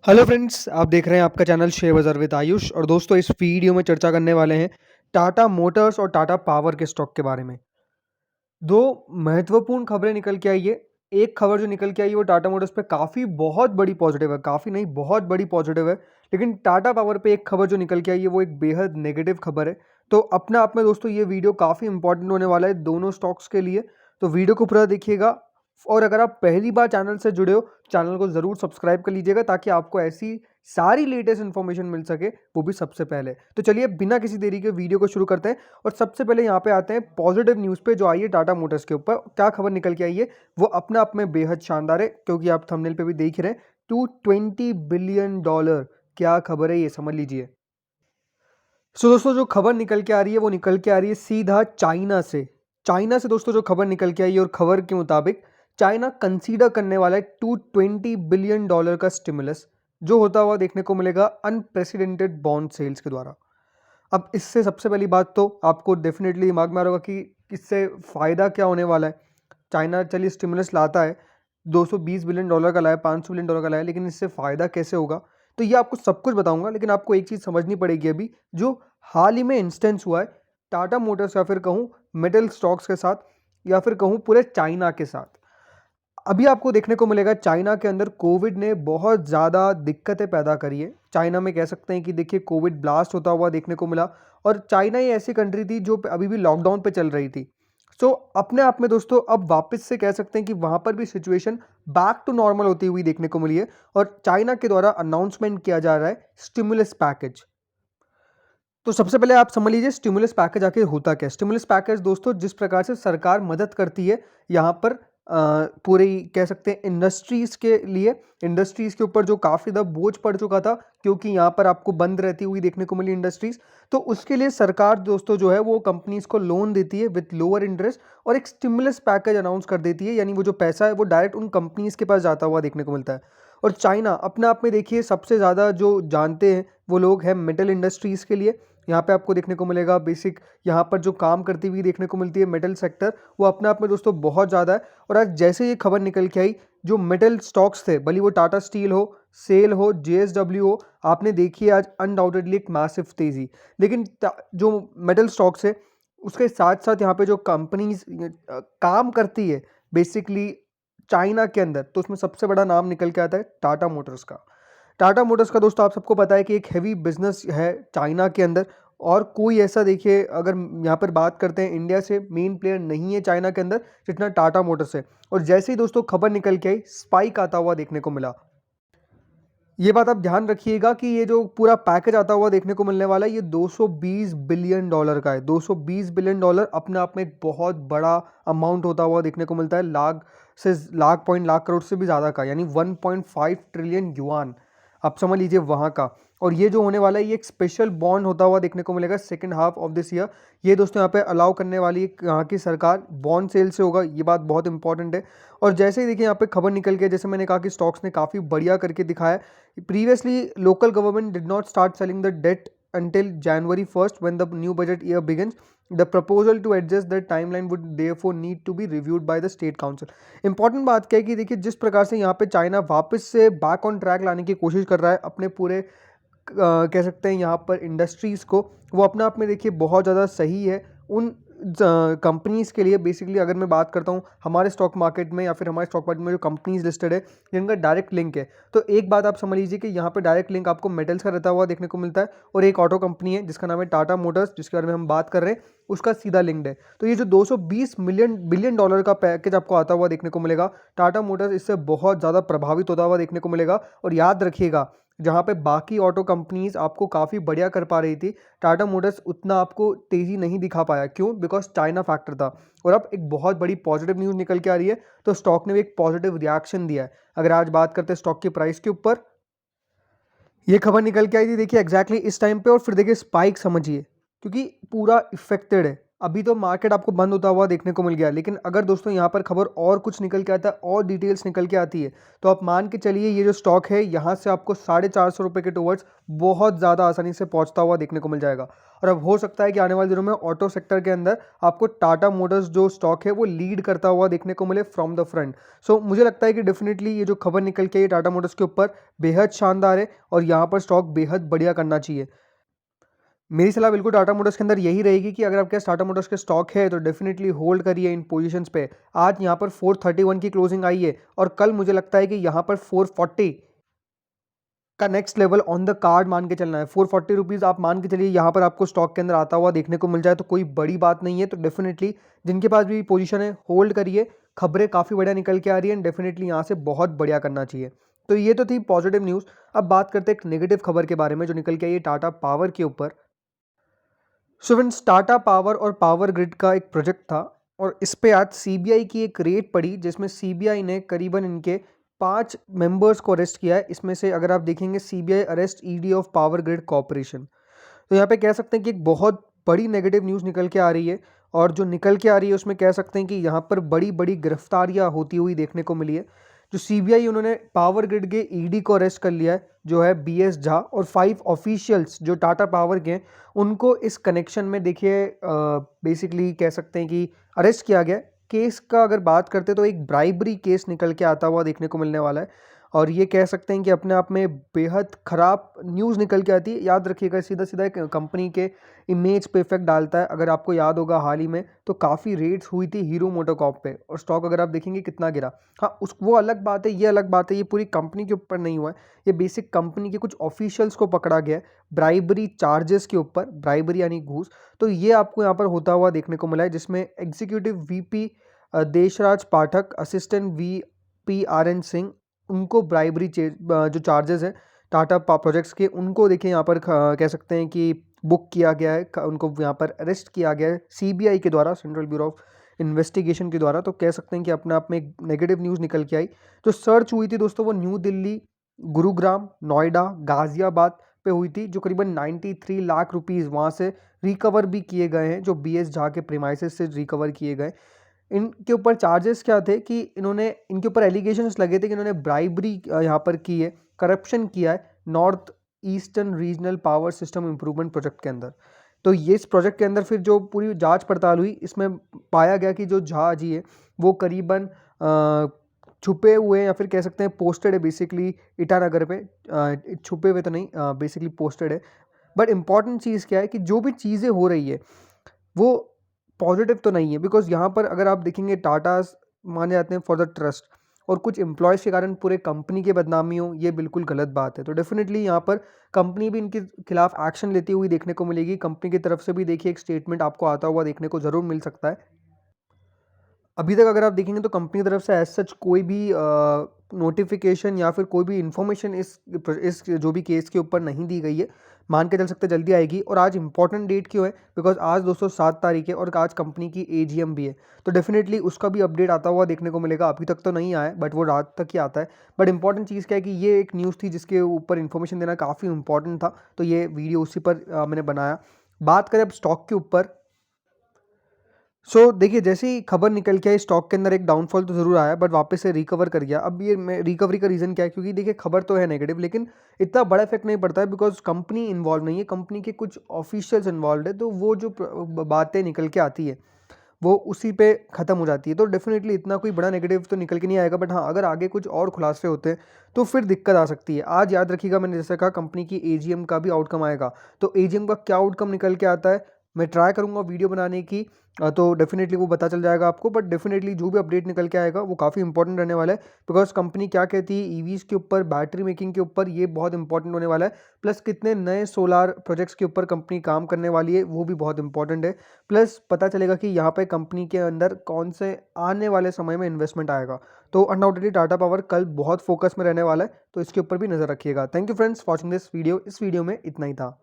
Hello friends, आप देख रहे हैं आपका चैनल शेयर बाज़ार विद आयुष। और दोस्तों, इस वीडियो में चर्चा करने वाले हैं टाटा मोटर्स और टाटा पावर के स्टॉक के बारे में। दो महत्वपूर्ण खबरें निकल के आई है। एक खबर जो निकल के आई है वो टाटा मोटर्स पे काफ़ी बहुत बड़ी पॉजिटिव है, काफ़ी नहीं बहुत बड़ी पॉजिटिव है। लेकिन टाटा पावर पे एक खबर जो निकल के आई है वो एक बेहद नेगेटिव खबर है। तो अपने आप में दोस्तों ये वीडियो काफ़ी इंपॉर्टेंट होने वाला है दोनों स्टॉक्स के लिए। तो वीडियो को पूरा देखिएगा। और अगर आप पहली बार चैनल से जुड़े हो, चैनल को ज़रूर सब्सक्राइब कर लीजिएगा ताकि आपको ऐसी सारी लेटेस्ट इन्फॉर्मेशन मिल सके, वो भी सबसे पहले। तो चलिए बिना किसी देरी के वीडियो को शुरू करते हैं। और सबसे पहले यहाँ पे आते हैं पॉजिटिव न्यूज़ पे जो आई है टाटा मोटर्स के ऊपर। क्या खबर निकल के आई है वो अपने आप में बेहद शानदार है, क्योंकि आप थंबनेल पे भी देख ही रहे हैं। $220 बिलियन, क्या खबर है ये समझ लीजिए। सो दोस्तों, जो खबर निकल के आ रही है वो निकल के आ रही है सीधा चाइना से। चाइना से दोस्तों जो खबर निकल के आई है, और खबर के मुताबिक चाइना कंसीडर करने वाला है $220 बिलियन का स्टिमुलस, जो होता हुआ देखने को मिलेगा अनप्रेसिडेंटेड बॉन्ड सेल्स के द्वारा। अब इससे सबसे पहली बात तो आपको डेफिनेटली दिमाग में आ रहा होगा कि इससे फ़ायदा क्या होने वाला है। चाइना चलिए स्टिमुलस लाता है, $220 बिलियन का लाया, $500 बिलियन का लाया, लेकिन इससे फ़ायदा कैसे होगा? तो ये आपको सब कुछ बताऊंगा, लेकिन आपको एक चीज़ समझनी पड़ेगी अभी, जो हाल ही में इंस्टेंस हुआ है टाटा मोटर्स या फिर कहूँ मेटल स्टॉक्स के साथ, या फिर कहूँ पूरे चाइना के साथ। अभी आपको देखने को मिलेगा चाइना के अंदर कोविड ने बहुत ज़्यादा दिक्कतें पैदा करी है। चाइना में कह सकते हैं कि देखिए कोविड ब्लास्ट होता हुआ देखने को मिला। और चाइना ही ऐसी कंट्री थी जो अभी भी लॉकडाउन पे चल रही थी। सो अपने आप में दोस्तों अब वापस से कह सकते हैं कि वहाँ पर भी सिचुएशन बैक टू नॉर्मल होती हुई देखने को मिली है। और चाइना के द्वारा अनाउंसमेंट किया जा रहा है स्टिमुलस पैकेज। तो सबसे पहले आप समझ लीजिए स्टिमुलस पैकेज आखिर होता क्या है। स्टिमुलस पैकेज दोस्तों जिस प्रकार से सरकार मदद करती है यहाँ पर पूरी कह सकते हैं इंडस्ट्रीज़ के लिए। इंडस्ट्रीज़ के ऊपर जो काफ़ी ज़्यादा बोझ पड़ चुका था, क्योंकि यहाँ पर आपको बंद रहती हुई देखने को मिली इंडस्ट्रीज़। तो उसके लिए सरकार दोस्तों जो है वो कंपनीज़ को लोन देती है विथ लोअर इंटरेस्ट, और एक स्टिमुलस पैकेज अनाउंस कर देती है। यानी वो जो पैसा है वो डायरेक्ट उन कंपनीज़ के पास जाता हुआ देखने को मिलता है। और चाइना अपने आप में देखिए सबसे ज़्यादा जो जानते हैं वो लोग हैं मेटल इंडस्ट्रीज़ के लिए। यहाँ पे आपको देखने को मिलेगा बेसिक, यहाँ पर जो काम करती हुई देखने को मिलती है मेटल सेक्टर, वो अपने आप में दोस्तों बहुत ज़्यादा है। और आज जैसे ये खबर निकल के आई, जो मेटल स्टॉक्स थे, भले वो टाटा स्टील हो, सेल हो, जेएसडब्ल्यू हो, आपने देखी आज अनडाउटेडली एक मैसिव तेज़ी। लेकिन जो मेटल स्टॉक्स है उसके साथ साथ यहाँ पे जो कंपनीज काम करती है बेसिकली चाइना के अंदर, तो उसमें सबसे बड़ा नाम निकल के आता है टाटा मोटर्स का। टाटा मोटर्स का दोस्तों आप सबको पता है कि एक हैवी बिजनेस है चाइना के अंदर। और कोई ऐसा देखिए, अगर यहाँ पर बात करते हैं इंडिया से, मेन प्लेयर नहीं है चाइना के अंदर जितना टाटा मोटर्स है। और जैसे ही दोस्तों खबर निकल के आई, स्पाइक आता हुआ देखने को मिला। ये बात आप ध्यान रखिएगा कि ये जो पूरा पैकेज आता हुआ देखने को मिलने वाला है ये $220 बिलियन का है। $220 बिलियन अपने आप में एक बहुत बड़ा अमाउंट होता हुआ देखने को मिलता है, लाख से लाख पॉइंट लाख करोड़ से भी ज़्यादा का, यानी 1.5 ट्रिलियन युआन। आप समझ लीजिए वहाँ का। और ये जो होने वाला है ये एक स्पेशल बॉन्ड होता हुआ देखने को मिलेगा second half of this year. ये दोस्तों यहाँ पे अलाउ करने वाली यहाँ की सरकार बॉन्ड सेल से होगा, ये बात बहुत इंपॉर्टेंट है। और जैसे ही देखिए यहाँ पे खबर निकल के, जैसे मैंने कहा कि स्टॉक्स ने काफ़ी बढ़िया करके दिखाया। Previously, local government did not start selling the debt until January 1st when the new budget year begins. The proposal to adjust the timeline would therefore need to be reviewed by the state council. Important बात क्या है कि देखिए जिस प्रकार से यहाँ पे चाइना वापस से बैक ऑन ट्रैक लाने की कोशिश कर रहा है अपने पूरे कह सकते हैं यहाँ पर इंडस्ट्रीज़ को, वो अपने आप में देखिए बहुत ज़्यादा सही है उन कंपनीज़ के लिए। बेसिकली अगर मैं बात करता हूँ हमारे स्टॉक मार्केट में या फिर हमारे स्टॉक मार्केट में जो कंपनीज लिस्टेड है जिनका डायरेक्ट लिंक है, तो एक बात आप समझ लीजिए कि यहाँ पे डायरेक्ट लिंक आपको मेटल्स का रहता हुआ देखने को मिलता है। और एक ऑटो कंपनी है जिसका नाम है टाटा मोटर्स, जिसके बारे में हम बात कर रहे हैं, उसका सीधा लिंक्ड है। तो ये जो $220 बिलियन का पैकेज आपको आता हुआ देखने को मिलेगा, टाटा मोटर्स इससे बहुत ज़्यादा प्रभावित होता हुआ देखने को मिलेगा। और याद रखिएगा, जहाँ पे बाकी ऑटो कंपनीज आपको काफ़ी बढ़िया कर पा रही थी, टाटा मोटर्स उतना आपको तेज़ी नहीं दिखा पाया। क्यों? बिकॉज चाइना फैक्टर था। और अब एक बहुत बड़ी पॉजिटिव न्यूज़ निकल के आ रही है, तो स्टॉक ने भी एक पॉजिटिव रिएक्शन दिया है। अगर आज बात करते हैं स्टॉक की प्राइस के ऊपर, ये खबर निकल के आई थी देखिए एग्जैक्टली इस टाइम पे, और फिर देखिए स्पाइक समझिए, क्योंकि पूरा इफेक्टेड है। अभी तो मार्केट आपको बंद होता हुआ देखने को मिल गया, लेकिन अगर दोस्तों यहाँ पर खबर और कुछ निकल के आता है और डिटेल्स निकल के आती है तो आप मान के चलिए ये जो स्टॉक है यहाँ से आपको 450 के टुवर्ड्स बहुत ज़्यादा आसानी से पहुँचता हुआ देखने को मिल जाएगा। और अब हो सकता है कि आने वाले दिनों में ऑटो सेक्टर के अंदर आपको टाटा मोटर्स जो स्टॉक है वो लीड करता हुआ देखने को मिले फ्रॉम द फ्रंट। सो मुझे लगता है कि डेफिनेटली ये जो खबर निकल के आई टाटा मोटर्स के ऊपर बेहद शानदार है और यहाँ पर स्टॉक बेहद बढ़िया करना चाहिए। मेरी सलाह बिल्कुल टाटा मोटर्स के अंदर यही रहेगी कि अगर आपके पास टाटा मोटर्स के स्टॉक है तो डेफिनेटली होल्ड करिए इन पोजीशंस पे। आज यहाँ पर 431 की क्लोजिंग आई है और कल मुझे लगता है कि यहाँ पर 440 का next level on the card मान के चलना है। 440 रुपीज़ आप मान के चलिए यहाँ पर आपको स्टॉक के अंदर आता हुआ देखने को मिल जाए तो कोई बड़ी बात नहीं है। तो डेफिनेटली जिनके पास भी पोजीशन है होल्ड करिए, खबरें काफ़ी बढ़िया निकल के आ रही हैं, डेफिनेटली यहाँ से बहुत बढ़िया करना चाहिए। तो ये तो थी पॉजिटिव न्यूज़। अब बात करते हैं एक नेगेटिव खबर के बारे में जो निकल के आई है टाटा पावर के ऊपर। सो फ्रेंड्स, टाटा पावर और पावर ग्रिड का एक प्रोजेक्ट था और इस पे आज सीबीआई की एक रेड पड़ी जिसमें सीबीआई ने करीबन इनके 5 मेंबर्स को अरेस्ट किया है। इसमें से अगर आप देखेंगे CBI arrest ED of power grid corporation. तो यहाँ पे कह सकते हैं कि एक बहुत बड़ी नेगेटिव न्यूज़ निकल के आ रही है और जो निकल के आ रही है उसमें कह सकते हैं कि यहाँ पर बड़ी बड़ी गिरफ्तारियाँ होती हुई देखने को मिली है। जो सीबीआई उन्होंने पावर ग्रिड के ईडी को अरेस्ट कर लिया है जो है बीएस झा, और 5 ऑफिशियल्स जो टाटा पावर के हैं उनको इस कनेक्शन में देखिए बेसिकली कह सकते हैं कि अरेस्ट किया गया है। केस का अगर बात करते तो एक ब्राइबरी केस निकल के आता हुआ देखने को मिलने वाला है और ये कह सकते हैं कि अपने आप में बेहद ख़राब न्यूज़ निकल के आती है। याद रखिएगा सीधा सीधा एक कंपनी के इमेज पे इफेक्ट डालता है। अगर आपको याद होगा हाल ही में तो काफ़ी रेट्स हुई थी हीरो मोटोकॉर्प पे और स्टॉक अगर आप देखेंगे कितना गिरा। हाँ, उस वो अलग बात है, ये अलग बात है, ये पूरी कंपनी के ऊपर नहीं हुआ है, ये बेसिक कंपनी के कुछ ऑफिशियल्स को पकड़ा गया है ब्राइबरी चार्जेस के ऊपर, ब्राइबरी यानी घूस। तो ये आपको यहाँ पर होता हुआ देखने को मिला है जिसमें एग्जीक्यूटिव वीपी देशराज पाठक, असिस्टेंट वीपी आर.एन. सिंह, उनको ब्राइबरी जो चार्जेस हैं टाटा प्रोजेक्ट्स के उनको देखिए यहाँ पर कह सकते हैं कि बुक किया गया है, उनको यहाँ पर अरेस्ट किया गया है सीबीआई के द्वारा, सेंट्रल ब्यूरो ऑफ इन्वेस्टिगेशन के द्वारा। तो कह सकते हैं कि अपने आप में एक नेगेटिव न्यूज़ निकल के आई। जो सर्च हुई थी दोस्तों वो न्यू दिल्ली, गुरुग्राम, नोएडा, गाजियाबाद पे हुई थी जो करीबन 93 लाख रुपीज़ वहाँ से रिकवर भी किए गए हैं जो बीएस झा के प्रीमाइसेस से रिकवर किए गए। इनके ऊपर चार्जेस क्या थे कि इन्होंने, इनके ऊपर एलिगेशंस लगे थे कि इन्होंने ब्राइबरी यहाँ पर की है, करप्शन किया है north eastern regional power system improvement project के अंदर। तो ये इस प्रोजेक्ट के अंदर फिर जो पूरी जांच पड़ताल हुई इसमें पाया गया कि जो झा जी है वो करीबन छुपे हुए या फिर कह सकते हैं पोस्टेड है बेसिकली ईटानगर पे, छुपे हुए तो नहीं, बेसिकली पोस्टेड है। बट इंपॉर्टेंट चीज़ क्या है कि जो भी चीज़ें हो रही है वो पॉजिटिव तो नहीं है, बिकॉज यहाँ पर अगर आप देखेंगे टाटास माने जाते हैं फॉर द ट्रस्ट और कुछ एम्प्लॉयज़ के कारण पूरे कंपनी की बदनामी हो, ये बिल्कुल गलत बात है। तो डेफिनेटली यहाँ पर कंपनी भी इनके खिलाफ एक्शन लेती हुई देखने को मिलेगी। कंपनी की तरफ से भी देखिए एक स्टेटमेंट आपको आता हुआ देखने को ज़रूर मिल सकता है। अभी तक अगर आप देखेंगे तो कंपनी की तरफ से एज सच कोई भी नोटिफिकेशन या फिर कोई भी इन्फॉर्मेशन इस जो भी केस के ऊपर नहीं दी गई है। मान के चल सकते जल्दी आएगी। और आज इंपॉर्टेंट डेट क्यों है, बिकॉज आज दोस्तों 7 तारीख है और आज कंपनी की एजीएम भी है। तो डेफिनेटली उसका भी अपडेट आता हुआ देखने को मिलेगा। अभी तक तो नहीं आया बट वो रात तक ही आता है। बट इंपॉर्टेंट चीज़ क्या है कि ये एक न्यूज़ थी जिसके ऊपर इन्फॉर्मेशन देना काफ़ी इंपॉर्टेंट था, तो ये वीडियो उसी पर मैंने बनाया। बात करें अब स्टॉक के ऊपर, देखिए जैसे ही खबर निकल के आई स्टॉक के अंदर एक डाउनफॉल तो ज़रूर आया बट वापस से रिकवर कर गया। अब ये रिकवरी का रीज़न क्या है, क्योंकि देखिए खबर तो है नेगेटिव लेकिन इतना बड़ा इफेक्ट नहीं पड़ता है बिकॉज कंपनी इन्वॉल्व नहीं है, कंपनी के कुछ ऑफिशियल्स इन्वॉल्व है। तो वो जो बातें निकल के आती है वो उसी पे ख़त्म हो जाती है। तो डेफिनेटली इतना कोई बड़ा नेगेटिव तो निकल के नहीं आएगा। बट हाँ, अगर आगे कुछ और खुलासे होते हैं तो फिर दिक्कत आ सकती है। आज याद रखिएगा मैंने जैसे कहा कंपनी की एजीएम का भी आउटकम आएगा। तो एजीएम का क्या आउटकम निकल के आता है मैं ट्राई करूँगा वीडियो बनाने की, तो डेफिनेटली वो पता चल जाएगा आपको। बट डेफिनेटली जो भी अपडेट निकल के आएगा वो काफ़ी इंपॉर्टेंट रहने वाला है बिकॉज कंपनी क्या कहती है ईवीज़ के ऊपर, बैटरी मेकिंग के ऊपर, ये बहुत इंपॉर्टेंट होने वाला है। प्लस कितने नए सोलार प्रोजेक्ट्स के ऊपर कंपनी काम करने वाली है वो भी बहुत इंपॉर्टेंट है। प्लस पता चलेगा कि यहाँ पे कंपनी के अंदर कौन से आने वाले समय में इन्वेस्टमेंट आएगा। तो अनडाउटेडली टाटा पावर कल बहुत फोकस में रहने वाला है, तो इसके ऊपर भी नज़र रखिएगा। Thank you friends watching this video. इस वीडियो में इतना ही था।